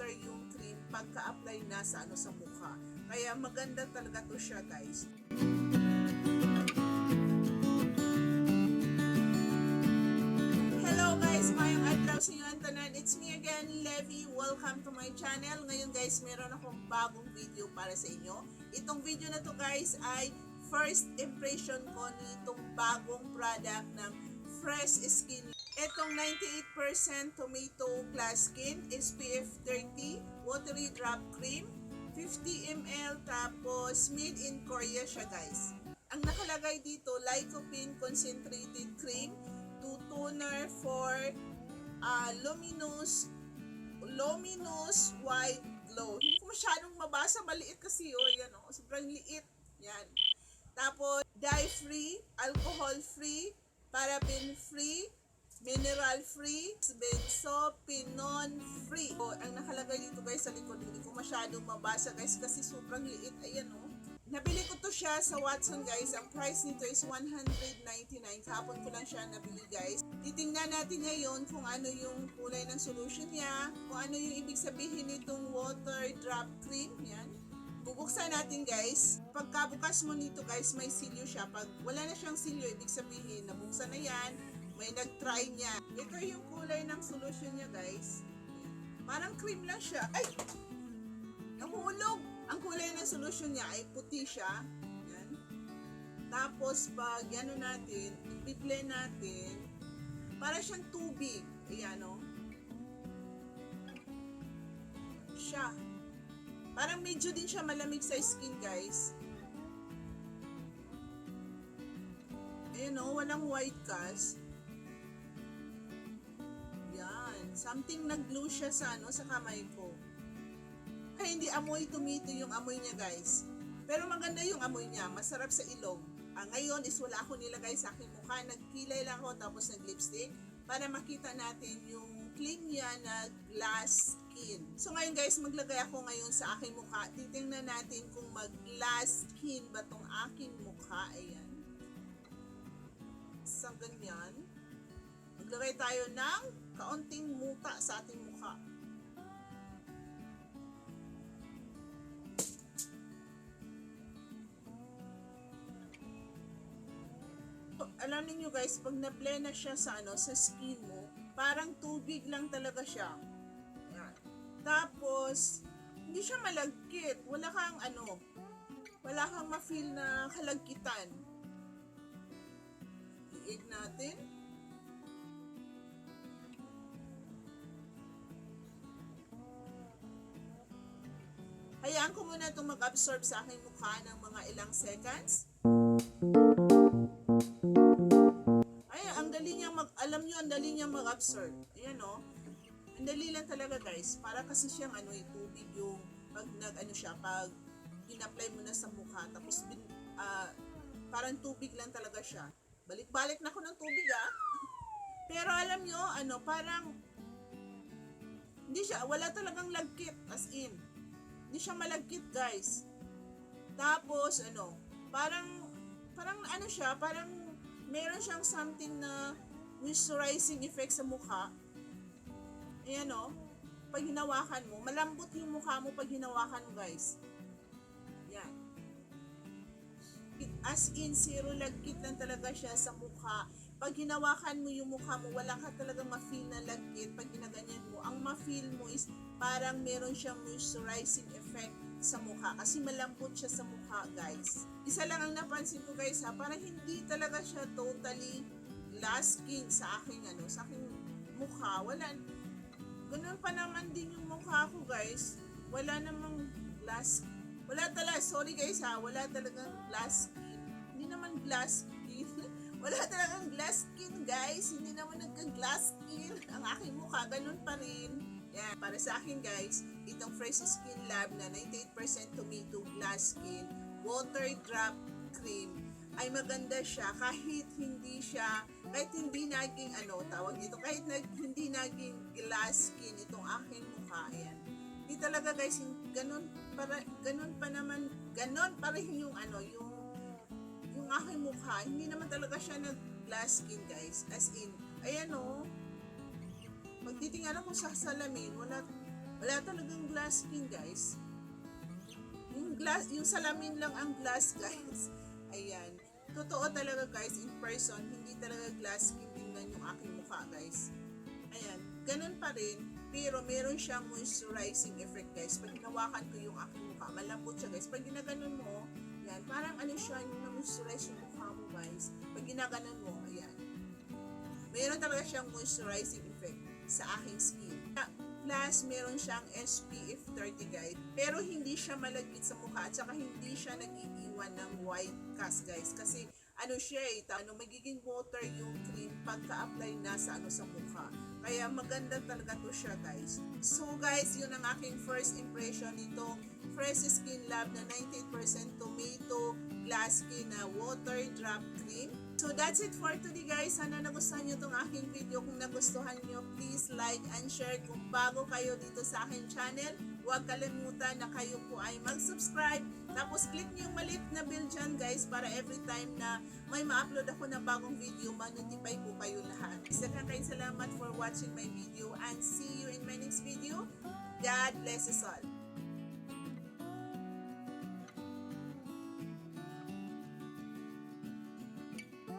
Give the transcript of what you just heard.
water yung cream pagka-apply na sa sa mukha. Kaya maganda talaga to siya, guys. Hello guys, mayong adlaw sa inyo tanan. It's me again, Levi. Welcome to my channel. Ngayon guys, meron akong bagong video para sa inyo. Itong video na to guys ay first impression ko nitong bagong product ng Fresh Skin. Itong 98% tomato glass skin, SPF 30, watery drop cream, 50 ml, tapos made in Korea siya guys. Ang nakalagay dito, LYCOPENE concentrated cream, toner for luminous white glow. Hindi ko masyadong mabasa, maliit kasi yan sobrang liit. Yan. Tapos dye free, alcohol free, paraben free, mineral free, benzopinon free. So, ang nakalagay dito guys sa likod, hindi ko masyadong mabasa guys kasi sobrang liit. Ayan Nabili ko to siya sa Watson guys. Ang price nito is $199. Kahapon ko lang siya nabili guys. Titingnan natin ngayon kung ano yung kulay ng solution niya, kung ano yung ibig sabihin nitong water drop cream. Yan. Bubuksan natin guys. Pagkabukas mo nito guys, may silyo siya. Pag wala na siyang silyo, ibig sabihin nabuksan na yan, may nag-try niya. Ito yung kulay ng solution niya guys. Parang cream lang siya. Ay! Nahuhulog! Ang kulay ng solution niya ay puti siya. Yan. Tapos pag natin, i-blend natin, para siyang tubig. Ayan siya. Parang medyo din siya malamig sa skin guys. Ayan walang white cast. Yan. Something nag-glue siya sa sa kamay ko. Kaya hindi amoy tomato yung amoy niya guys. Pero maganda yung amoy niya. Masarap sa ilong. Ngayon is wala ako nilagay sa aking mukha. Nagkilay lang ako tapos nag-lipstick para makita natin yung clean niya na glass skin. So ngayon guys, maglagay ako ngayon sa aking mukha. Titingnan natin kung mag-glass skin ba tong aking mukha. Ayan. Sa ganyan. Maglagay tayo ng kaunting muta sa ating mukha. Alam niyo guys, pag na-blend na siya sa sa skin mo, parang tubig lang talaga siya. Yan. Tapos hindi siya malagkit. Wala kang wala kang ma-feel na kalagkitan. Iig natin. Hayaan ko muna itong mag-absorb sa aking mukha ng mga ilang seconds. Alam nyo, ang dali niyang mag-absorb. Ayan ang dali lang talaga guys. Para kasi siyang tubig yung pag pag in-apply mo na sa mukha. Tapos parang tubig lang talaga siya. Balik-balik na ako ng tubig Pero alam nyo, parang hindi siya, wala talagang lagkit. As in, hindi siya malagkit guys. Tapos parang siya, parang meron siyang something na moisturizing effect sa mukha. Ayan pag hinawakan mo, malambot yung mukha mo pag hinawakan mo guys. Yan. As in, zero lagkit lang talaga siya sa mukha. Pag hinawakan mo yung mukha mo, wala ka talagang ma-feel na lagkit. Pag ginaganyan mo, ang ma-feel mo is parang meron siyang moisturizing effect sa mukha. Kasi malambot siya sa mukha guys. Isa lang ang napansin ko guys parang hindi talaga siya totally glass skin sa aking sa aking mukha. Ganun pa naman din yung mukha ko guys. Wala namang wala talaga, sorry guys wala talagang glass skin. Hindi naman glass skin. Wala talagang glass skin guys. Hindi naman nagka-glass skin ang aking mukha. Ganun pa rin. Yan. Para sa akin guys, itong Fresh SKINLAB na 98% tomato glass skin water drop cream ay maganda siya kahit hindi naging tawag dito, kahit hindi naging glass skin itong aking mukha. Ayan. Hindi talaga guys, ganun pa rin yung yung aking mukha. Hindi naman talaga siya na glass skin guys. As in, ayan pag titingnan ako sa salamin, Wala talagang glass skin, guys. Yung salamin lang ang glass, guys. Ayan. Totoo talaga, guys, in person, hindi talaga glass skin tingnan yung aking mukha, guys. Ayan. Ganun pa rin, pero meron siyang moisturizing effect, guys. Pag hinawakan ko yung aking mukha, malambot siya, guys. Pag ginaganon mo, yan, parang ano siya, yung na-moisturize yung mukha mo, guys. Pag ginaganon mo, ayan. Meron talaga siyang moisturizing effect sa aking skin. Plus, meron siyang SPF 30, guys. Pero hindi siya malagkit sa mukha at saka hindi siya nag-iiwan ng white cast, guys. Kasi ano siya magiging water yung cream pagka-apply na sa mukha. Kaya maganda talaga to siya, guys. So guys, yun ang aking first impression nitong Fresh Skin Lab na 98% tomato glass skin na water drop cream. So that's it for today, guys. Sana nagustuhan nyo itong aking video. Kung nagustuhan nyo, please like and share. Kung bago kayo dito sa aking channel, huwag kalimutan na kayo po ay mag-subscribe. Tapos click nyo yung maliit na bell dyan, guys, para every time na may ma-upload ako na bagong video, ma-notify po kayo lahat. Daghang salamat for watching my video and see you in my next video. God bless us all.